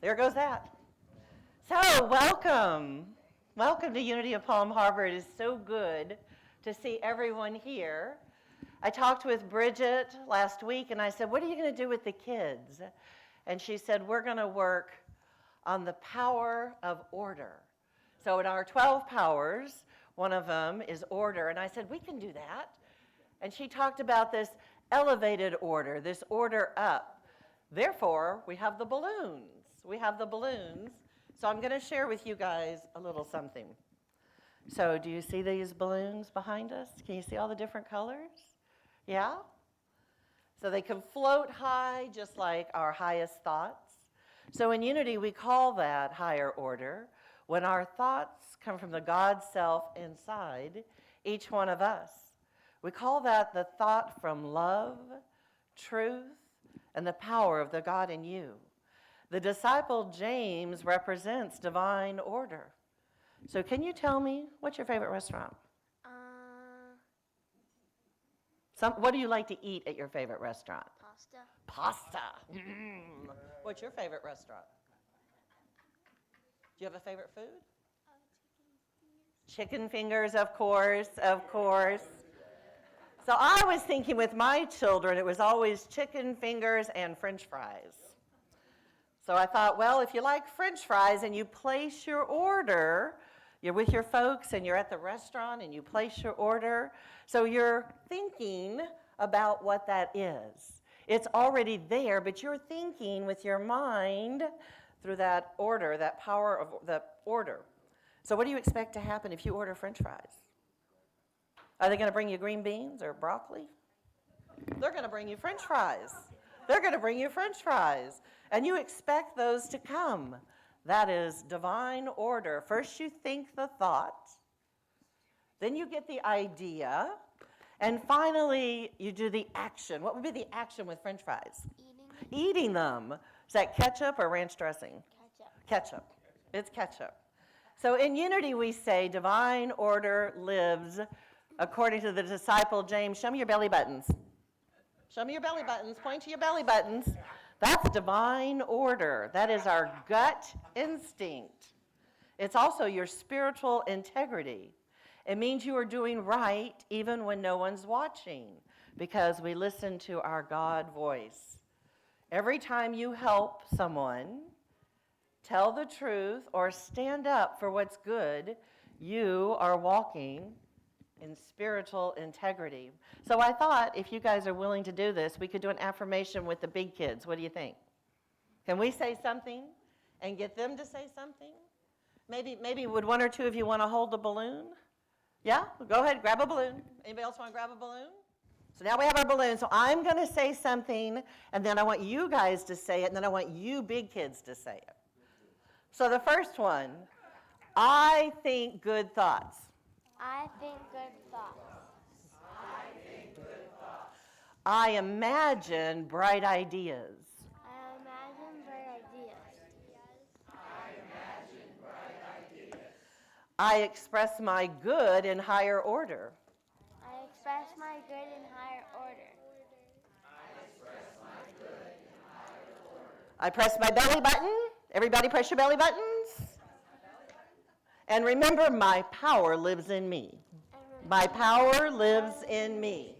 There goes that. So, welcome. Welcome to Unity of Palm Harbor. It is so good to see everyone here. I talked with Bridget last week and I said, what are you going to do with the kids? And she said, we're going to work on the power of order. So in our 12 powers, one of them is order. And I said, we can do that. And she talked about this elevated order, this order up. Therefore, we have the balloons. So I'm going to share with you guys a little something. So do you see these balloons behind us? Can you see all the different colors? Yeah? So they can float high just like our highest thoughts. So in Unity, we call that higher order when our thoughts come from the God self inside each one of us. We call that the thought from love, truth, and the power of the God in you. The disciple James represents divine order. So can you tell me, what's your favorite restaurant? What do you like to eat at your favorite restaurant? Pasta. What's your favorite restaurant? Do you have a favorite food? Chicken fingers, of course. So I was thinking with my children, it was always chicken fingers and French fries. So I thought, well, if you like French fries and you place your order, you're with your folks and you're at the restaurant and you place your order, so you're thinking about what that is. It's already there, but you're thinking with your mind through that order, that power of the order. So what do you expect to happen if you order French fries? Are they going to bring you green beans or broccoli? They're going to bring you French fries. And you expect those to come. That is divine order. First you think the thought, then you get the idea, and finally you do the action. What would be the action with French fries? Eating them. Is that ketchup or ranch dressing? Ketchup. It's ketchup. So in Unity we say divine order lives according to the disciple James. Show me your belly buttons. Point to your belly buttons. That's divine order. That is our gut instinct. It's also your spiritual integrity. It means you are doing right even when no one's watching, because we listen to our God voice. Every time you help someone, tell the truth, or stand up for what's good, you are walking in spiritual integrity. So I thought if you guys are willing to do this, we could do an affirmation with the big kids. What do you think? Can we say something and get them to say something? Maybe would one or two of you want to hold the balloon? Yeah? Go ahead, grab a balloon. Anybody else want to grab a balloon? So now we have our balloon. So I'm going to say something, and then I want you guys to say it, and then I want you big kids to say it. So the first one, I think good thoughts. I think good thoughts. I imagine bright ideas. I imagine bright ideas. I express my good in higher order. I express my good in higher order. I press my belly button. Everybody press your belly buttons. And remember, my power lives in me. My power lives in me.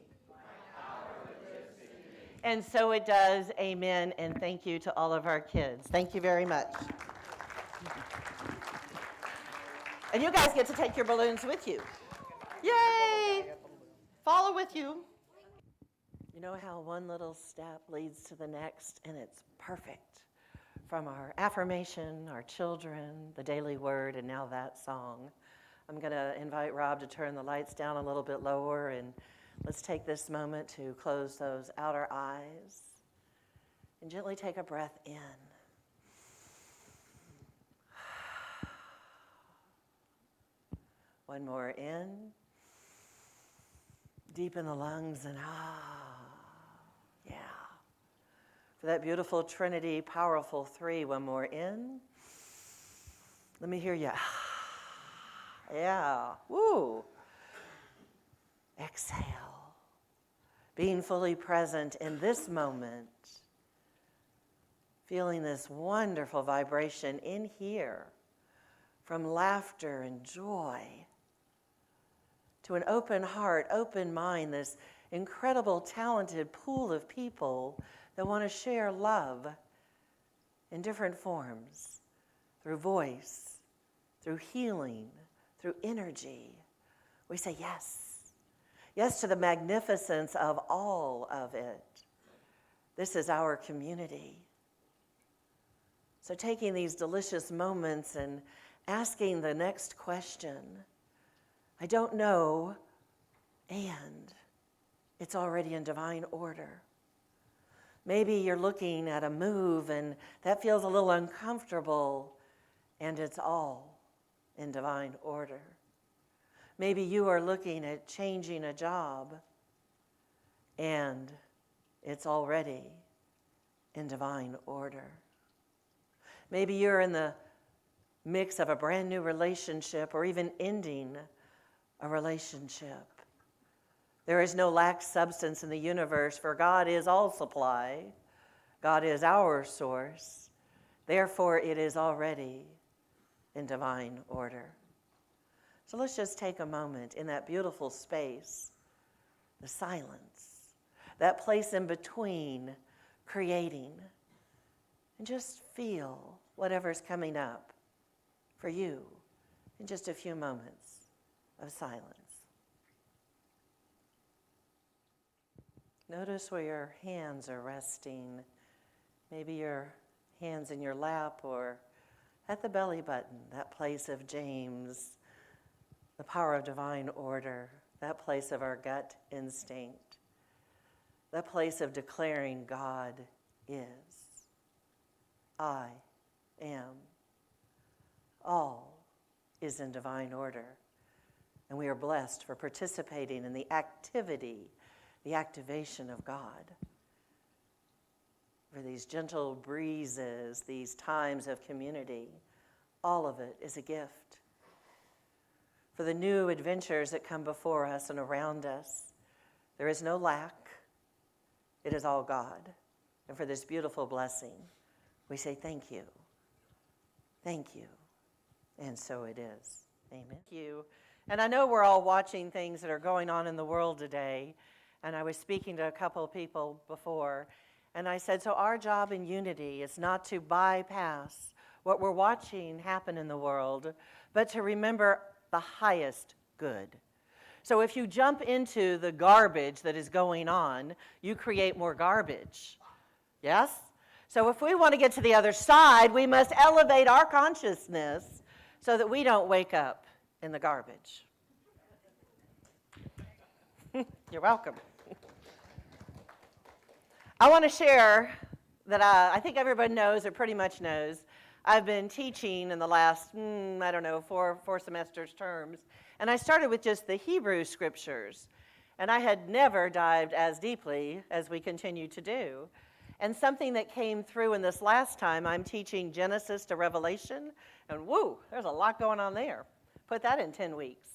And so it does. Amen. And thank you to all of our kids. Thank you very much. And you guys get to take your balloons with you. Yay! Follow with you. You know how one little step leads to the next, and it's perfect. From our affirmation, our children, the daily word, and now that song. I'm going to invite Rob to turn the lights down a little bit lower, and let's take this moment to close those outer eyes and gently take a breath in. One more in. Deep in the lungs, and yeah. For that beautiful Trinity, powerful three, one more in. Let me hear you. Yeah. Woo. Exhale. Being fully present in this moment. feeling this wonderful vibration in here, from laughter and joy to an open heart, open mind, this incredible, talented pool of people that want to share love in different forms, through voice, through healing, through energy. We say yes. Yes to the magnificence of all of it. This is our community. So taking these delicious moments and asking the next question, I don't know, and it's already in divine order. Maybe you're looking at a move and that feels a little uncomfortable, and it's all in divine order. Maybe you are looking at changing a job, and it's already in divine order. Maybe you're in the mix of a brand new relationship or even ending a relationship. There is no lack substance in the universe, for God is all supply. God is our source. Therefore, it is already in divine order. So let's just take a moment in that beautiful space, the silence, that place in between creating, and just feel whatever's coming up for you in just a few moments of silence. Notice where your hands are resting. Maybe your hands in your lap or at the belly button, that place of James, the power of divine order, that place of our gut instinct, that place of declaring God is. I am. All is in divine order. And we are blessed for participating in the activity, the activation of God. For these gentle breezes, these times of community, all of it is a gift. For the new adventures that come before us and around us, there is no lack. It is all God. And for this beautiful blessing, we say thank you. Thank you. And so it is. Amen. Thank you. And I know we're all watching things that are going on in the world today. And I was speaking to a couple of people before, and I said, so our job in Unity is not to bypass what we're watching happen in the world, but to remember the highest good. So if you jump into the garbage that is going on, you create more garbage. Yes? So if we want to get to the other side, we must elevate our consciousness so that we don't wake up in the garbage. You're welcome. I want to share that I think everybody knows or pretty much knows. I've been teaching in the last, four semesters terms, and I started with just the Hebrew scriptures, and I had never dived as deeply as we continue to do. And something that came through in this last time, I'm teaching Genesis to Revelation, and woo, there's a lot going on there. Put that in 10 weeks.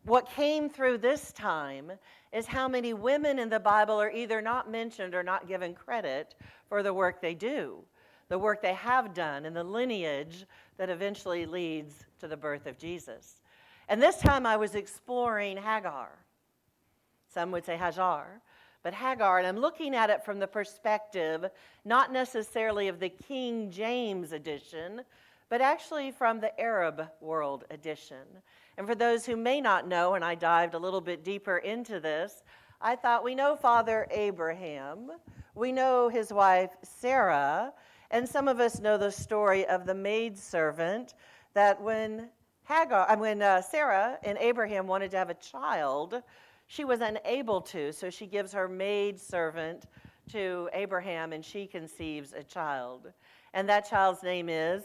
What came through this time is how many women in the Bible are either not mentioned or not given credit for the work they do, the work they have done, and the lineage that eventually leads to the birth of Jesus. And this time I was exploring Hagar. Some would say Hajar, but Hagar, and I'm looking at it from the perspective not necessarily of the King James edition, but actually from the Arab world edition. And for those who may not know, and I dived a little bit deeper into this, I thought we know Father Abraham, we know his wife Sarah, and some of us know the story of the maidservant that when Sarah and Abraham wanted to have a child, she was unable to, so she gives her maidservant to Abraham, and she conceives a child. And that child's name is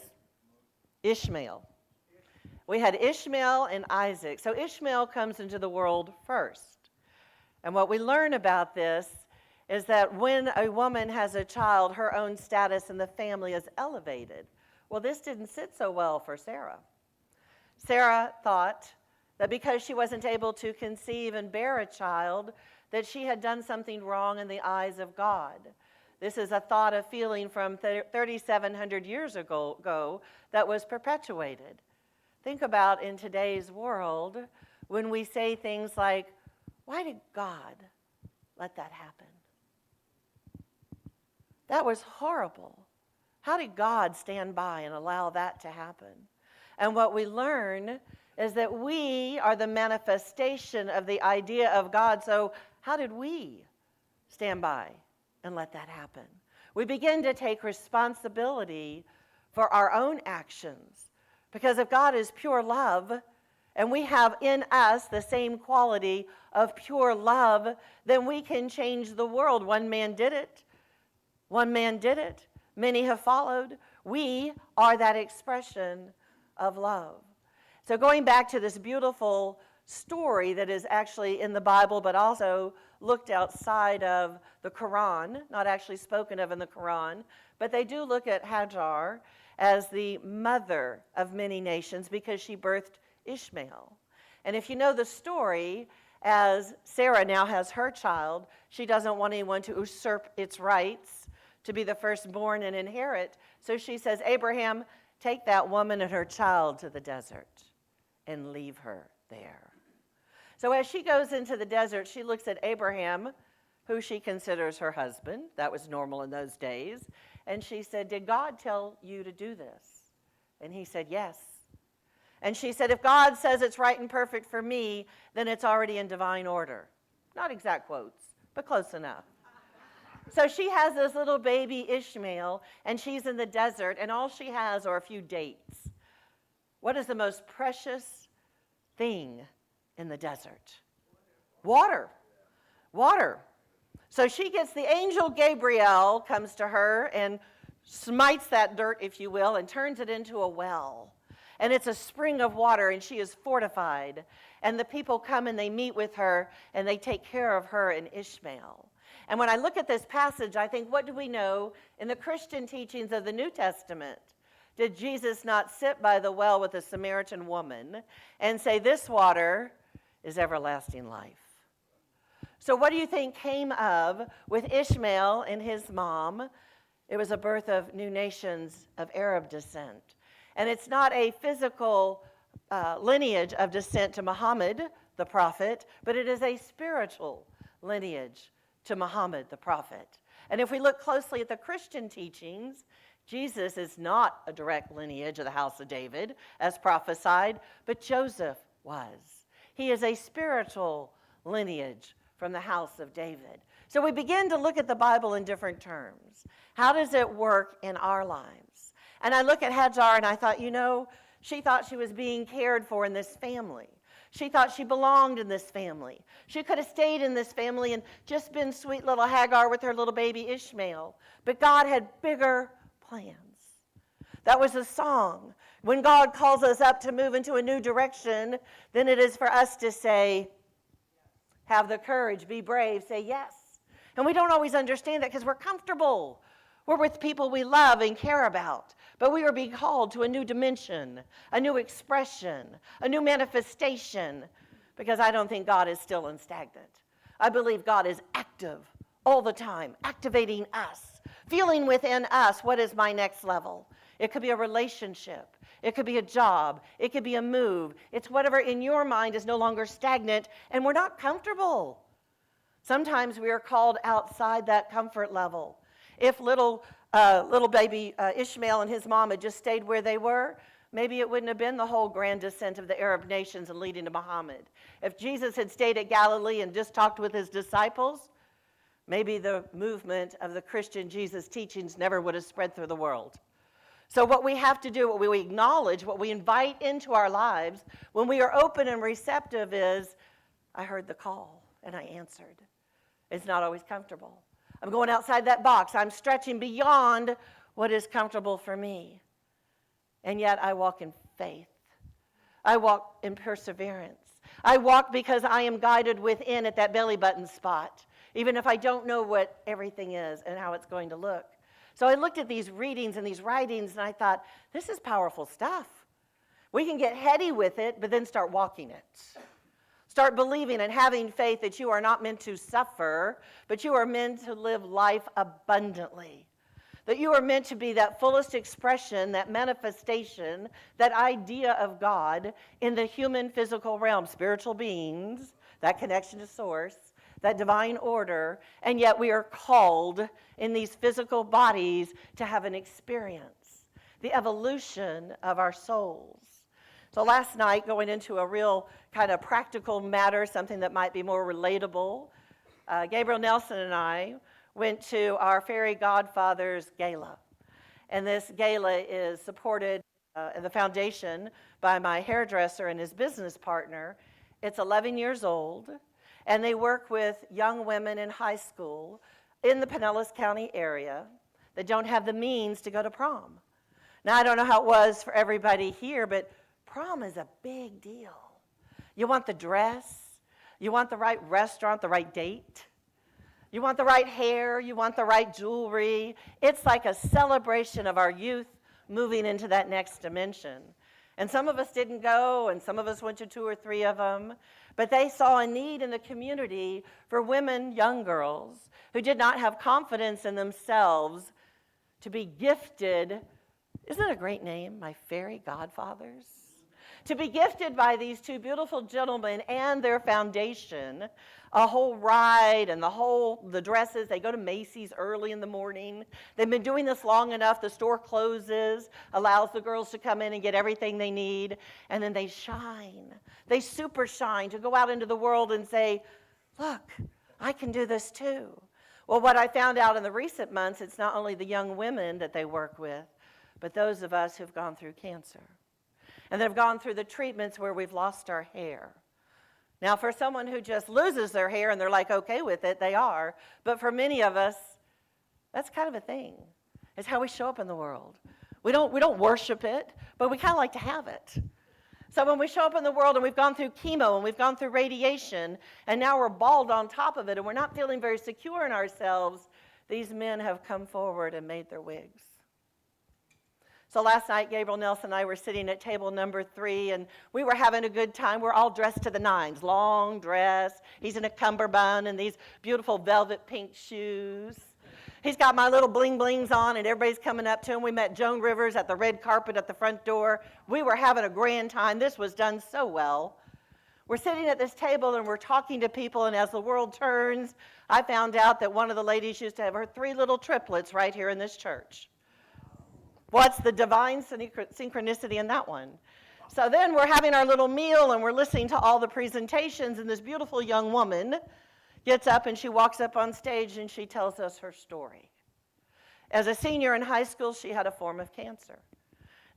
Ishmael. We had Ishmael and Isaac. So Ishmael comes into the world first. And what we learn about this is that when a woman has a child, her own status in the family is elevated. Well, this didn't sit so well for Sarah. Sarah thought that because she wasn't able to conceive and bear a child, that she had done something wrong in the eyes of God. This is a thought, a feeling from 3,700 years ago that was perpetuated. Think about in today's world when we say things like, why did God let that happen? That was horrible. How did God stand by and allow that to happen? And what we learn is that we are the manifestation of the idea of God. So how did we stand by and let that happen? We begin to take responsibility for our own actions. Because if God is pure love, and we have in us the same quality of pure love, then we can change the world. One man did it. One man did it. Many have followed. We are that expression of love. So going back to this beautiful story that is actually in the Bible, but also looked outside of the Quran, not actually spoken of in the Quran, but they do look at Hajar as the mother of many nations because she birthed Ishmael. And if you know the story, as Sarah now has her child, she doesn't want anyone to usurp its rights to be the firstborn and inherit. So she says, Abraham, take that woman and her child to the desert and leave her there. So as she goes into the desert, she looks at Abraham, who she considers her husband. That was normal in those days. And she said, did God tell you to do this? And he said, yes. And she said, if God says it's right and perfect for me, then it's already in divine order. Not exact quotes, but close enough. So she has this little baby Ishmael, and she's in the desert, and all she has are a few dates. What is the most precious thing in the desert? Water. Water. So she gets the angel Gabriel comes to her and smites that dirt, if you will, and turns it into a well. And it's a spring of water, and she is fortified. And the people come and they meet with her, and they take care of her and Ishmael. And when I look at this passage, I think, what do we know in the Christian teachings of the New Testament? Did Jesus not sit by the well with a Samaritan woman and say, this water is everlasting life? So what do you think came of with Ishmael and his mom? It was a birth of new nations of Arab descent. And it's not a physical lineage of descent to Muhammad, the prophet, but it is a spiritual lineage to Muhammad, the prophet. And if we look closely at the Christian teachings, Jesus is not a direct lineage of the house of David, as prophesied, but Joseph was. He is a spiritual lineage from the house of David. So we begin to look at the Bible in different terms. How does it work in our lives? And I look at Hajar and I thought, she thought she was being cared for in this family. She thought she belonged in this family. She could have stayed in this family and just been sweet little Hagar with her little baby Ishmael. But God had bigger plans. That was a song. When God calls us up to move into a new direction, then it is for us to say, have the courage, be brave, say yes. And we don't always understand that because we're comfortable. We're with people we love and care about. But we are being called to a new dimension, a new expression, a new manifestation, because I don't think God is still and stagnant. I believe God is active all the time, activating us, feeling within us what is my next level. It could be a relationship. It could be a job. It could be a move. It's whatever in your mind is no longer stagnant, and we're not comfortable. Sometimes we are called outside that comfort level. If little baby Ishmael and his mom had just stayed where they were, maybe it wouldn't have been the whole grand descent of the Arab nations and leading to Muhammad. If Jesus had stayed at Galilee and just talked with his disciples, maybe the movement of the Christian Jesus teachings never would have spread through the world. So what we have to do, what we acknowledge, what we invite into our lives, when we are open and receptive is, I heard the call and I answered. It's not always comfortable. I'm going outside that box. I'm stretching beyond what is comfortable for me. And yet I walk in faith. I walk in perseverance. I walk because I am guided within at that belly button spot, even if I don't know what everything is and how it's going to look. So I looked at these readings and these writings, and I thought, this is powerful stuff. We can get heady with it, but then start walking it. Start believing and having faith that you are not meant to suffer, but you are meant to live life abundantly. That you are meant to be that fullest expression, that manifestation, that idea of God in the human physical realm, spiritual beings, that connection to source, that divine order, and yet we are called in these physical bodies to have an experience, the evolution of our souls. So last night, going into a real kind of practical matter, something that might be more relatable, Gabriel Nelson and I went to our Fairy Godfathers Gala. And this gala is supported in the foundation by my hairdresser and his business partner. It's 11 years old, and they work with young women in high school in the Pinellas County area that don't have the means to go to prom. Now, I don't know how it was for everybody here, but prom is a big deal. You want the dress, you want the right restaurant, the right date. You want the right hair, you want the right jewelry. It's like a celebration of our youth moving into that next dimension. And some of us didn't go, and some of us went to 2 or 3 of them, but they saw a need in the community for women, young girls, who did not have confidence in themselves to be gifted. Isn't that a great name, my Fairy Godfathers? To be gifted by these 2 beautiful gentlemen and their foundation, a whole ride and the dresses. They go to Macy's early in the morning. They've been doing this long enough. The store closes, allows the girls to come in and get everything they need, and then they shine. They super shine to go out into the world and say, look, I can do this too. Well, what I found out in the recent months, it's not only the young women that they work with, but those of us who've gone through cancer. And they've gone through the treatments where we've lost our hair. Now, for someone who just loses their hair and they're like okay with it, they are. But for many of us, that's kind of a thing. It's how we show up in the world. We don't worship it, but we kind of like to have it. So when we show up in the world and we've gone through chemo and we've gone through radiation, and now we're bald on top of it and we're not feeling very secure in ourselves, these men have come forward and made their wigs. So last night, Gabriel Nelson and I were sitting at table number 3, and we were having a good time. We're all dressed to the nines, long dress. He's in a cummerbund and these beautiful velvet pink shoes. He's got my little bling blings on, and everybody's coming up to him. We met Joan Rivers at the red carpet at the front door. We were having a grand time. This was done so well. We're sitting at this table, and we're talking to people, and as the world turns, I found out that one of the ladies used to have her 3 little triplets right here in this church. What's the divine synchronicity in that one? So then we're having our little meal and we're listening to all the presentations, and this beautiful young woman gets up and she walks up on stage and she tells us her story. As a senior in high school, she had a form of cancer.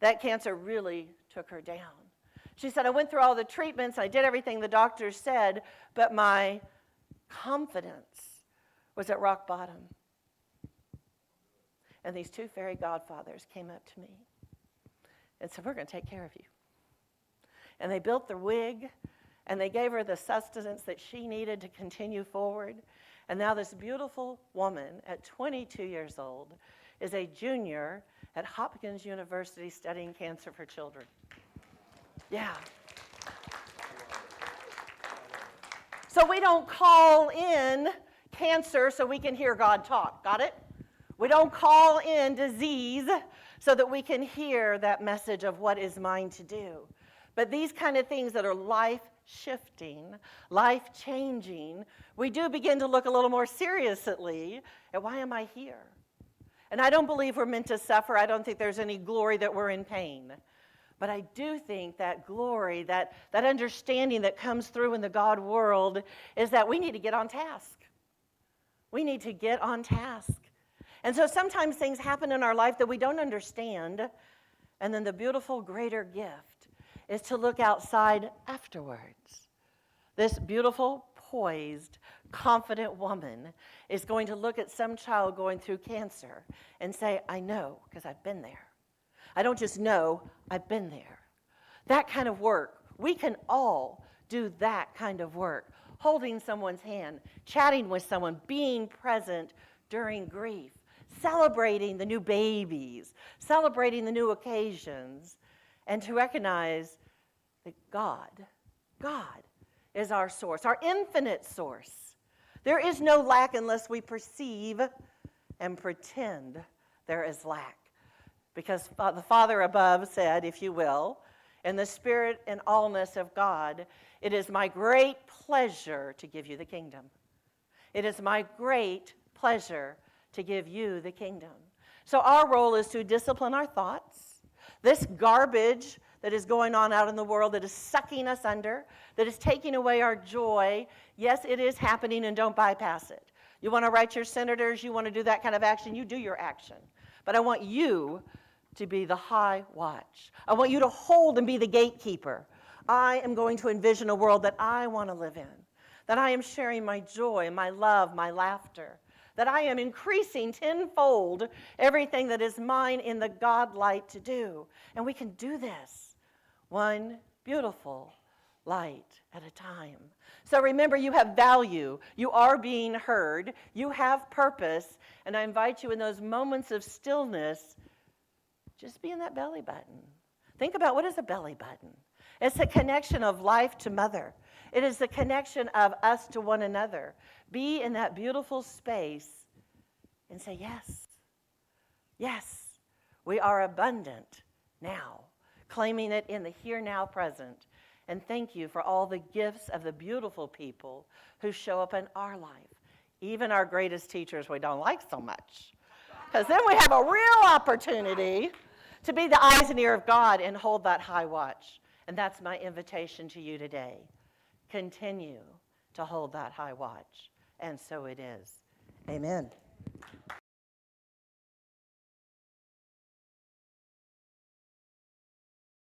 That cancer really took her down. She said, I went through all the treatments, I did everything the doctors said, but my confidence was at rock bottom. And these 2 fairy godfathers came up to me and said, we're going to take care of you. And they built the wig, and they gave her the sustenance that she needed to continue forward. And now this beautiful woman at 22 years old is a junior at Hopkins University studying cancer for children. Yeah. So we don't call in cancer so we can hear God talk. Got it? We don't call in disease so that we can hear that message of what is mine to do. But these kind of things that are life-shifting, life-changing, we do begin to look a little more seriously at why am I here? And I don't believe we're meant to suffer. I don't think there's any glory that we're in pain. But I do think that glory, that understanding that comes through in the God world is that we need to get on task. We need to get on task. And so sometimes things happen in our life that we don't understand, and then the beautiful greater gift is to look outside afterwards. This beautiful, poised, confident woman is going to look at some child going through cancer and say, I know, because I've been there. I don't just know, I've been there. That kind of work, we can all do that kind of work. Holding someone's hand, chatting with someone, being present during grief. Celebrating the new babies, celebrating the new occasions, and to recognize that God is our source, our infinite source. There is no lack unless we perceive and pretend there is lack. Because the Father above said, if you will, in the spirit and allness of God, it is my great pleasure to give you the kingdom. It is my great pleasure to give you the kingdom. So our role is to discipline our thoughts. This garbage that is going on out in the world that is sucking us under, that is taking away our joy, yes, it is happening, and don't bypass it. You want to write your senators, you want to do that kind of action, you do your action. But I want you to be the high watch. I want you to hold and be the gatekeeper. I am going to envision a world that I want to live in, that I am sharing my joy, my love, my laughter, that I am increasing tenfold everything that is mine in the God light to do. And we can do this one beautiful light at a time. So remember, you have value. You are being heard. You have purpose. And I invite you in those moments of stillness, just be in that belly button. Think about, what is a belly button? It's a connection of life to mother. It is the connection of us to one another. Be in that beautiful space and say, yes, yes, we are abundant now, claiming it in the here, now, present. And thank you for all the gifts of the beautiful people who show up in our life, even our greatest teachers we don't like so much. Because then we have a real opportunity to be the eyes and ear of God and hold that high watch. And that's my invitation to you today. Continue to hold that high watch. And so it is. Amen.